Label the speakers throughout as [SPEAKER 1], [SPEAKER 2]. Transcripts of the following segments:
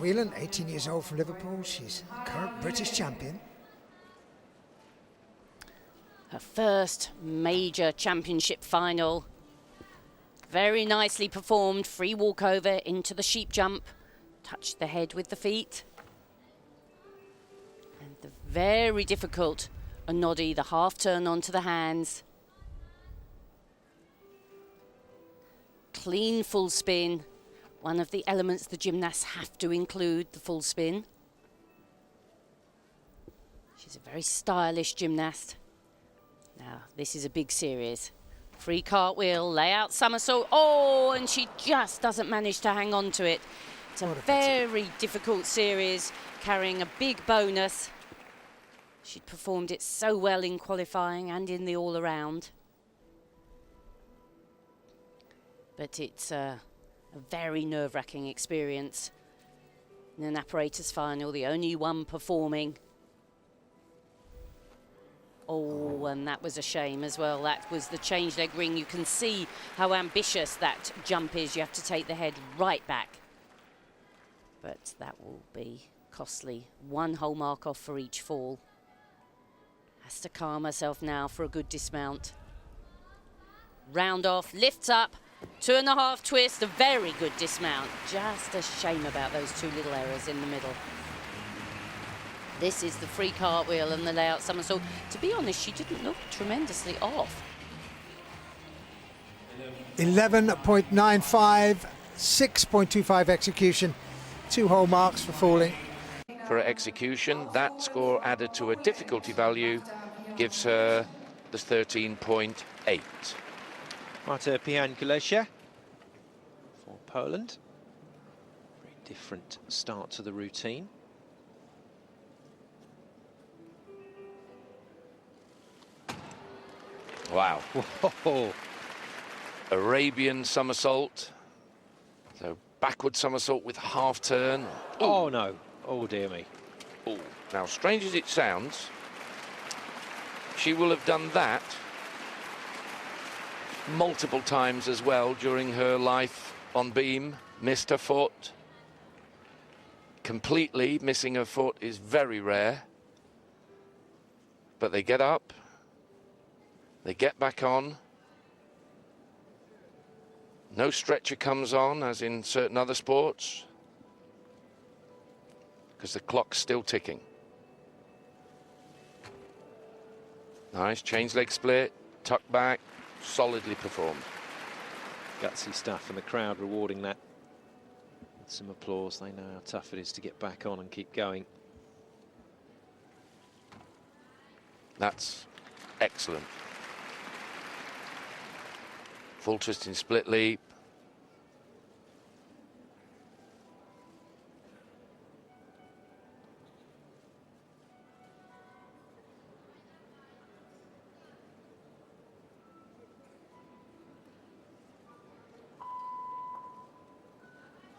[SPEAKER 1] Whelan, 18 years old from Liverpool. She's current British champion.
[SPEAKER 2] Her first major championship final. Very nicely performed. Free walkover into the sheep jump. Touched the head with the feet. And the very difficult noddy, the half turn onto the hands. Clean full spin. One of the elements the gymnasts have to include, the full spin. She's a very stylish gymnast. Now, this is a big series. Free cartwheel, layout somersault. Oh, and she just doesn't manage to hang on to it. It's a very difficult series, carrying a big bonus. She'd performed it so well in qualifying and in the all-around. But it's a very nerve-wracking experience. In an apparatus final, the only one performing. Oh, and that was a shame as well. That was the change leg ring. You can see how ambitious that jump is. You have to take the head right back. But that will be costly. 1 whole mark off for each fall. Has to calm herself now for a good dismount. Round off, lifts up, 2.5 twist, a very good dismount. Just a shame about those 2 little errors in the middle. This is the free cartwheel and the layout somersault. To be honest, she didn't look tremendously off.
[SPEAKER 1] 11.95, 6.25 execution, 2 whole marks for falling.
[SPEAKER 3] For her execution, that score added to a difficulty value gives her the 13.8.
[SPEAKER 4] Marta Pijan-Kulesza for Poland. Very different start to the routine.
[SPEAKER 3] Wow.
[SPEAKER 4] Whoa.
[SPEAKER 3] Arabian somersault. So backward somersault with half turn.
[SPEAKER 4] Oh no. Oh dear me.
[SPEAKER 3] Ooh. Now, strange as it sounds, she will have done that multiple times as well during her life on beam. Missed her foot. Completely missing her foot is very rare. But they get up. They get back on. No stretcher comes on, as in certain other sports, because the clock's still ticking. Nice, change leg split, tuck back, solidly performed.
[SPEAKER 4] Gutsy stuff, and the crowd rewarding that with some applause. They know how tough it is to get back on and keep going.
[SPEAKER 3] That's excellent. Full twisting split leap.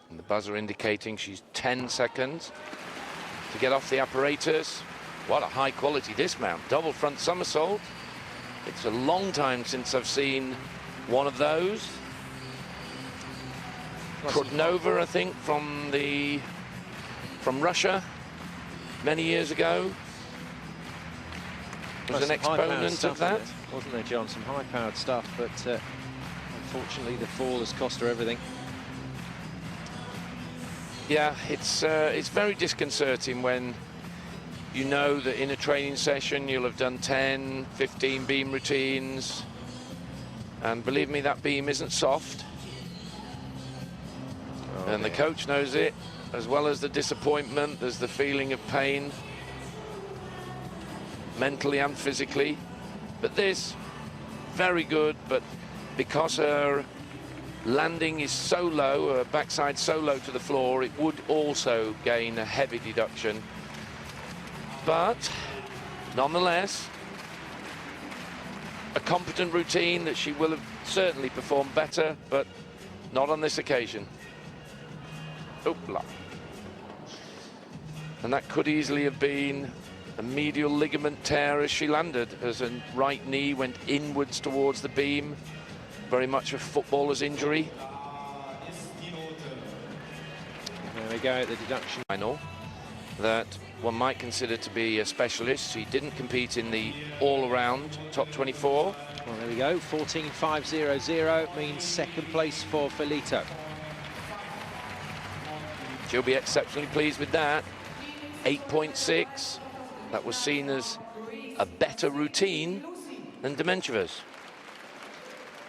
[SPEAKER 3] And the buzzer indicating she's 10 seconds to get off the apparatus. What a high quality dismount. Double front somersault. It's a long time since I've seen one of those. Krudnova, I think, from Russia many years ago, was an exponent of that.
[SPEAKER 4] Wasn't there, John? Some high-powered stuff, but unfortunately the fall has cost her everything.
[SPEAKER 3] Yeah, it's very disconcerting when you know that in a training session you'll have done 10, 15 beam routines. And believe me, that beam isn't soft. Oh, and the coach knows it, as well as the disappointment. There's the feeling of pain, mentally and physically. But this, very good, but because her landing is so low, her backside so low to the floor, it would also gain a heavy deduction. But nonetheless, a competent routine that she will have certainly performed better, but not on this occasion. Oopla. And that could easily have been a medial ligament tear as she landed, as her right knee went inwards towards the beam. Very much a footballer's injury.
[SPEAKER 4] There we go at the deduction.
[SPEAKER 3] Final that one might consider to be a specialist. He didn't compete in the all-around top 24.
[SPEAKER 4] Well, there we go. 14.500 means second place for Felito.
[SPEAKER 3] She'll be exceptionally pleased with that. 8.6. That was seen as a better routine than Demencheva's.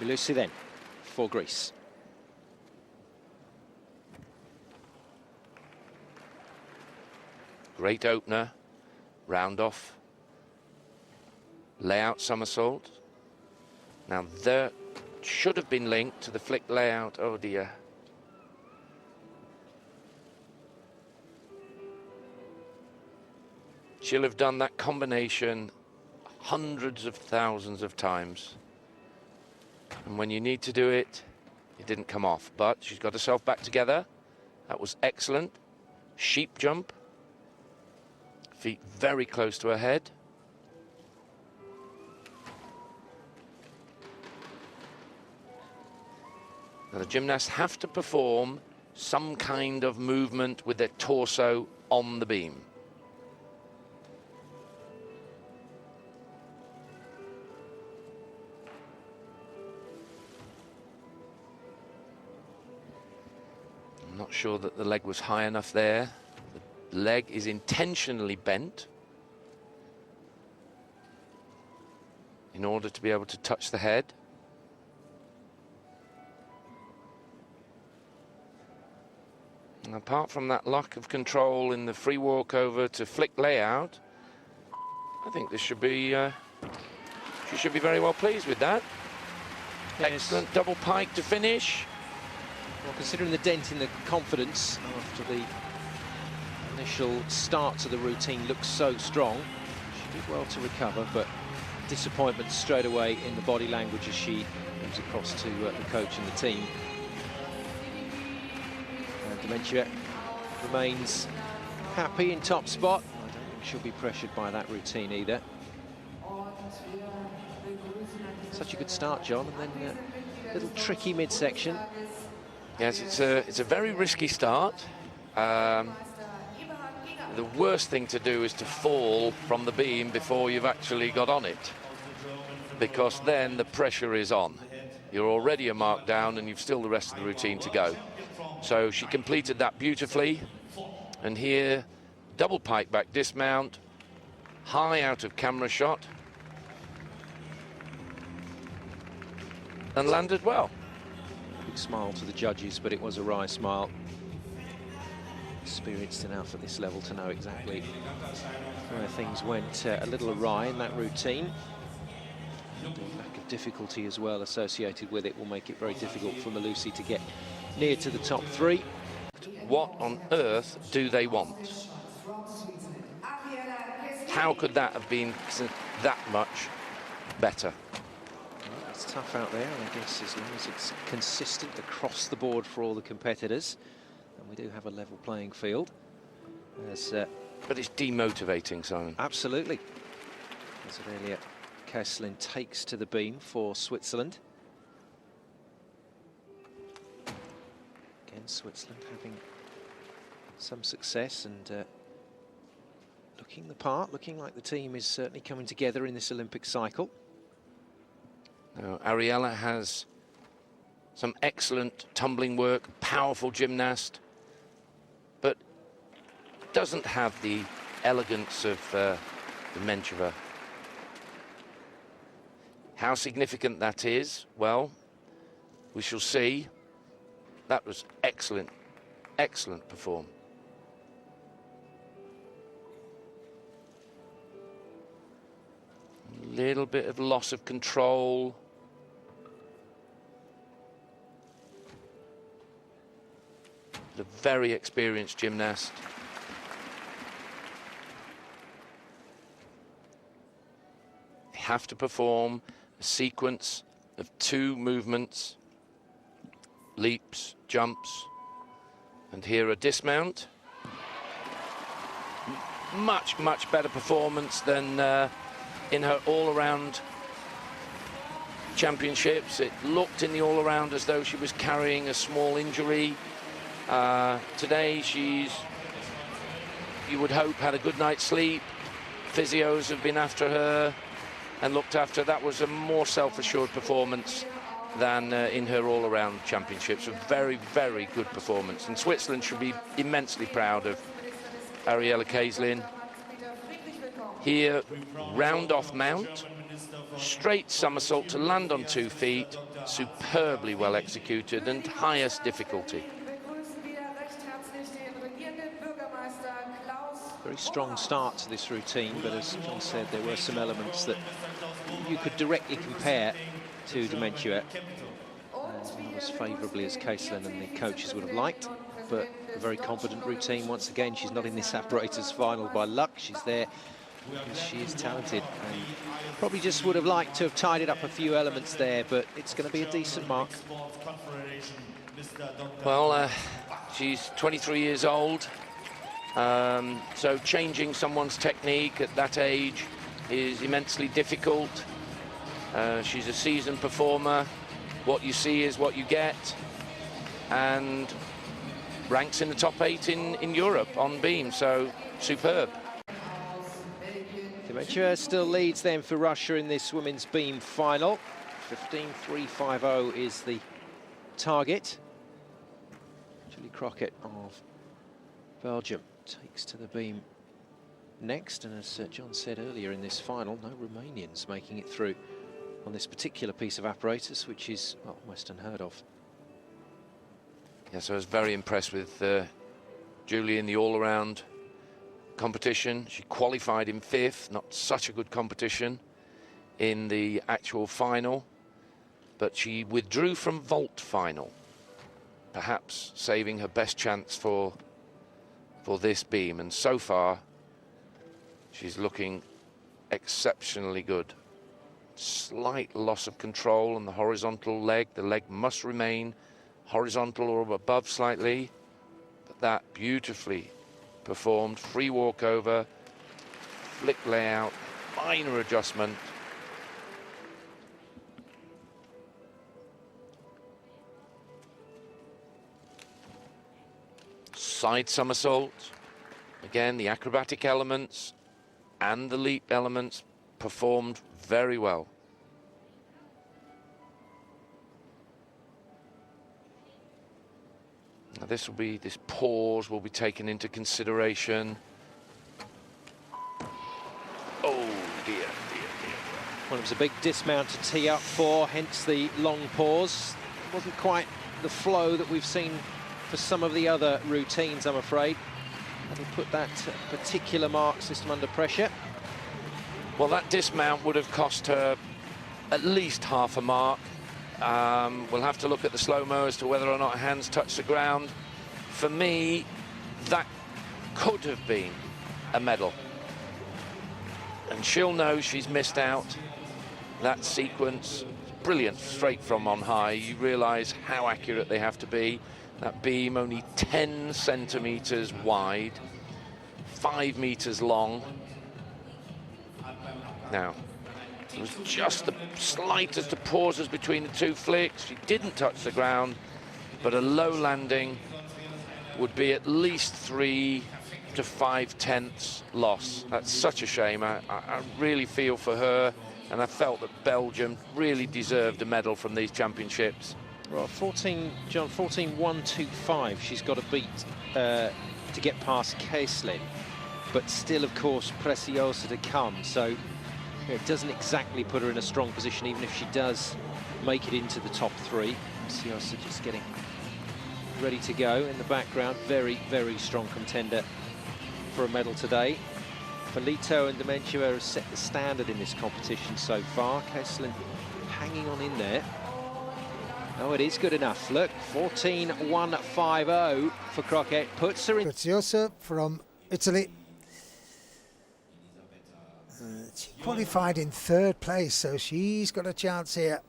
[SPEAKER 4] Lucy then for Greece.
[SPEAKER 3] Great opener, round off, layout somersault. Now there should have been linked to the flick layout. Oh dear. She'll have done that combination hundreds of thousands of times. And when you need to do it, it didn't come off. But she's got herself back together. That was excellent. Sheep jump. Feet very close to her head. Now the gymnasts have to perform some kind of movement with their torso on the beam. I'm not sure that the leg was high enough there. The leg is intentionally bent in order to be able to touch the head. And apart from that lack of control in the free walkover to flick layout, I think this should be, she should be very well pleased with that. Yes. Excellent double pike to finish.
[SPEAKER 4] Well, considering the dent in the confidence after the initial start to the routine looks so strong, she did well to recover, but disappointment straight away in the body language as she moves across to the coach and the team. And Dementia remains happy in top spot. I don't think she'll be pressured by that routine either. Such a good start, John, and then a little tricky midsection.
[SPEAKER 3] Yes, it's a very risky start. The worst thing to do is to fall from the beam before you've actually got on it, because then the pressure is on. You're already a mark down and you've still the rest of the routine to go. So she completed that beautifully. And here, double pike back dismount, high out of camera shot, and landed well.
[SPEAKER 4] Big smile to the judges, but it was a wry smile. Experienced enough at this level to know exactly where things went a little awry in that routine. And the lack of difficulty as well associated with it will make it very difficult for Malusi to get near to the top three.
[SPEAKER 3] What on earth do they want? How could that have been that much better?
[SPEAKER 4] Well, it's tough out there, and I guess as long as it's consistent across the board for all the competitors, and we do have a level playing field.
[SPEAKER 3] But it's demotivating, Simon.
[SPEAKER 4] Absolutely. As Aurelia Kesslin takes to the beam for Switzerland. Again, Switzerland having some success and looking the part, looking like the team is certainly coming together in this Olympic cycle.
[SPEAKER 3] Now, Ariella has some excellent tumbling work, powerful gymnast, but doesn't have the elegance of Demencheva. How significant that is, well, we shall see. That was excellent, excellent perform. A little bit of loss of control. A very experienced gymnast. They have to perform a sequence of 2 movements, leaps, jumps, and here a dismount. Much, much better performance than in her all-around championships. It looked in the all-around as though she was carrying a small injury. Today she's, you would hope, had a good night's sleep. Physios have been after her and looked after. That was a more self-assured performance than in her all-around championships. A very, very good performance. And Switzerland should be immensely proud of Ariella Kaislin. Here, round off mount, straight somersault to land on 2 feet, superbly well executed and highest difficulty.
[SPEAKER 4] Very strong start to this routine, but as John said, there were some elements that you could directly compare to Dementia, not as favourably as Kaislin and the coaches would have liked, but a very competent routine. Once again, she's not in this apparatus final by luck. She's there because she is talented, and probably just would have liked to have tidied up a few elements there, but it's going to be a decent mark.
[SPEAKER 3] Well, she's 23 years old, so changing someone's technique at that age is immensely difficult. She's a seasoned performer. What you see is what you get, and ranks in the top 8 in Europe on beam, so superb.
[SPEAKER 4] Dementia still leads then for Russia in this women's beam final. 15.350 is the target. Julie Crockett of Belgium takes to the beam next, and as John said earlier in this final, no Romanians making it through on this particular piece of apparatus, which is, well, almost unheard of.
[SPEAKER 3] Yes, I was very impressed with Julie in the all-around competition. She qualified in 5th, not such a good competition in the actual final, but she withdrew from vault final, perhaps saving her best chance for this beam, and so far she's looking exceptionally good. Slight loss of control on the horizontal leg. The leg must remain horizontal or above slightly, but that beautifully performed. Free walkover, flick layout, minor adjustment. Side somersault. Again, the acrobatic elements and the leap elements performed very well. Now this pause will be taken into consideration. Oh dear, dear, dear.
[SPEAKER 4] Well, it was a big dismount to tee up for, hence the long pause. Wasn't quite the flow that we've seen for some of the other routines, I'm afraid. That'll put that particular mark system under pressure.
[SPEAKER 3] Well, that dismount would have cost her at least half a mark. We'll have to look at the slow-mo as to whether or not her hands touch the ground. For me, that could have been a medal. And she'll know she's missed out. That sequence, brilliant, straight from on high. You realise how accurate they have to be. That beam only 10 centimetres wide, 5 metres long. Now, it was just the slightest of pauses between the 2 flicks. She didn't touch the ground, but a low landing would be at least 3 to 5 tenths loss. That's such a shame. I really feel for her, and I felt that Belgium really deserved a medal from these championships.
[SPEAKER 4] Well, 14.125 she's got to beat to get past Kaislin, but still, of course, Preciosa to come, so it doesn't exactly put her in a strong position, even if she does make it into the top 3. Preciosa just getting ready to go in the background. Very, very strong contender for a medal today. Felito and Dementia have set the standard in this competition so far. Kaislin hanging on in there. Oh, it is good enough. Look, 14.150 for Crockett. Puts her in.
[SPEAKER 1] Preziosa from Italy. She qualified in 3rd place, so she's got a chance here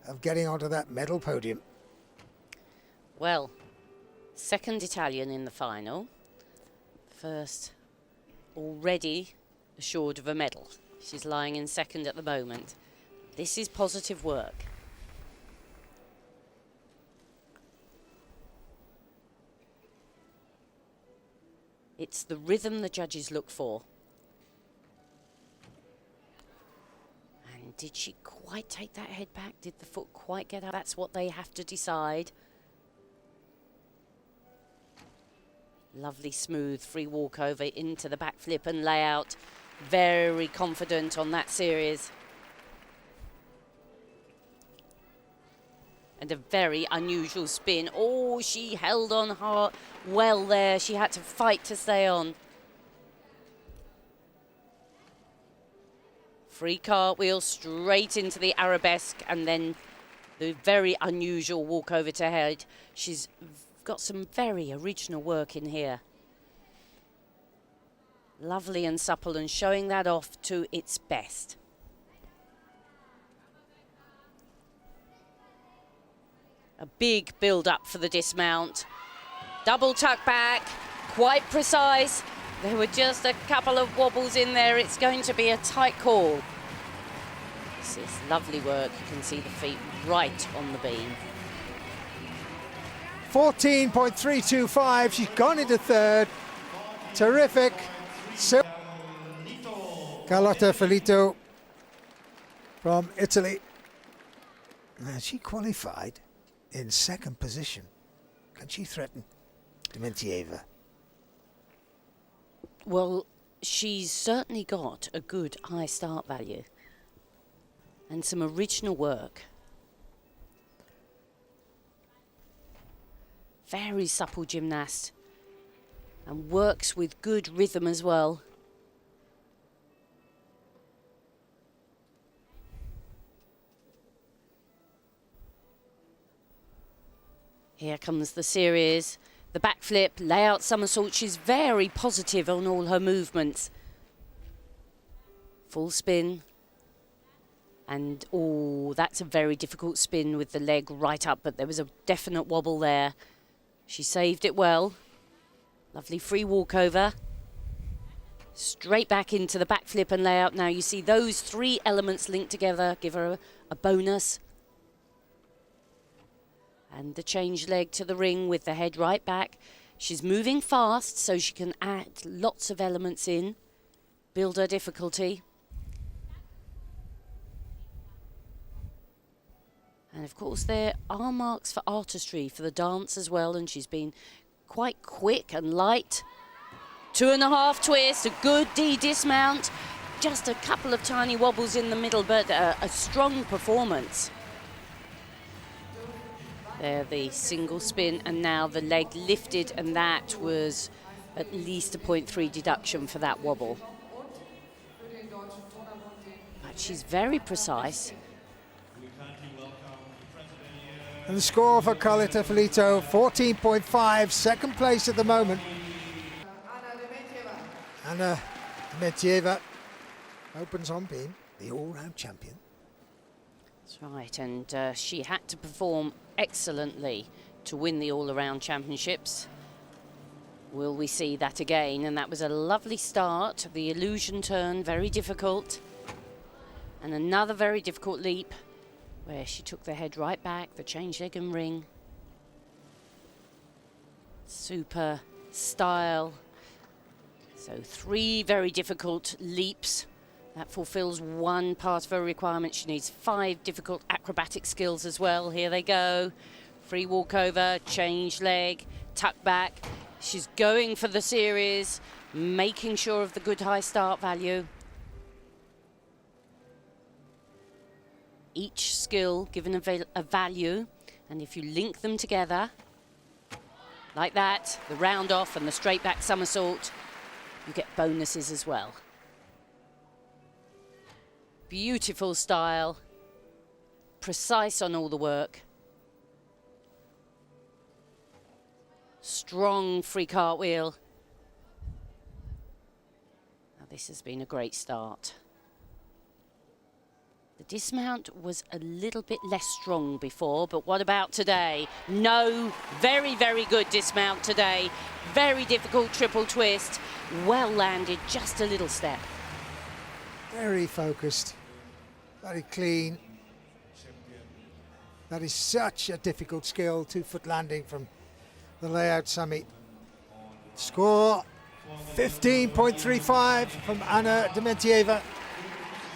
[SPEAKER 1] of getting onto that medal podium.
[SPEAKER 2] Well, 2nd Italian in the final. 1st already assured of a medal. She's lying in 2nd at the moment. This is positive work. It's the rhythm the judges look for. And did she quite take that head back? Did the foot quite get up? That's what they have to decide. Lovely smooth free walkover into the back flip and layout. Very confident on that series. And a very unusual spin. Oh, she held on hard well there. She had to fight to stay on. Free cartwheel straight into the arabesque and then the very unusual walkover to head. She's got some very original work in here. Lovely and supple and showing that off to its best. A big build up for the dismount. Double tuck back, quite precise. There were just a couple of wobbles in there. It's going to be a tight call. This is lovely work. You can see the feet right on the beam.
[SPEAKER 1] 14.325. She's gone into third. Terrific. So Carlotta Filito from Italy. Now she qualified in second position. Can she threaten Dementieva?
[SPEAKER 2] Well, she's certainly got a good high start value and some original work. Very supple gymnast and works with good rhythm as well. Here comes the series. The backflip, layout somersault. She's very positive on all her movements. Full spin. And, oh, that's a very difficult spin with the leg right up, but there was a definite wobble there. She saved it well. Lovely free walkover. Straight back into the backflip and layout. Now you see those three elements linked together, give her a bonus. And the change leg to the ring with the head right back. She's moving fast so she can add lots of elements in, build her difficulty. And of course there are marks for artistry for the dance as well, and she's been quite quick and light. 2.5 twist, a good D dismount. Just a couple of tiny wobbles in the middle, but a strong performance. There, the single spin, and now the leg lifted, and that was at least a 0.3 deduction for that wobble. But she's very precise.
[SPEAKER 1] And the score for Carlotta Filito, 14.5, second place at the moment. Anna Dementieva opens on beam, the all-round champion.
[SPEAKER 2] That's right, and she had to perform excellently to win the all-around championships. Will we see that again? And that was a lovely start. The illusion turn, very difficult. And another very difficult leap where she took the head right back, the change leg and ring. Super style. So 3 very difficult leaps. That fulfills one part of her requirement. She needs 5 difficult acrobatic skills as well. Here they go. Free walkover, change leg, tuck back. She's going for the series, making sure of the good high start value. Each skill given a value, and if you link them together, like that, the round off and the straight back somersault, you get bonuses as well. Beautiful style, precise on all the work. Strong free cartwheel. Now this has been a great start. The dismount was a little bit less strong before, but what about today? No, very, very good dismount today. Very difficult triple twist. Well landed, just a little step.
[SPEAKER 1] Very focused, very clean. That is such a difficult skill, 2-foot landing from the layout summit. Score 15.35 from Anna Dementieva.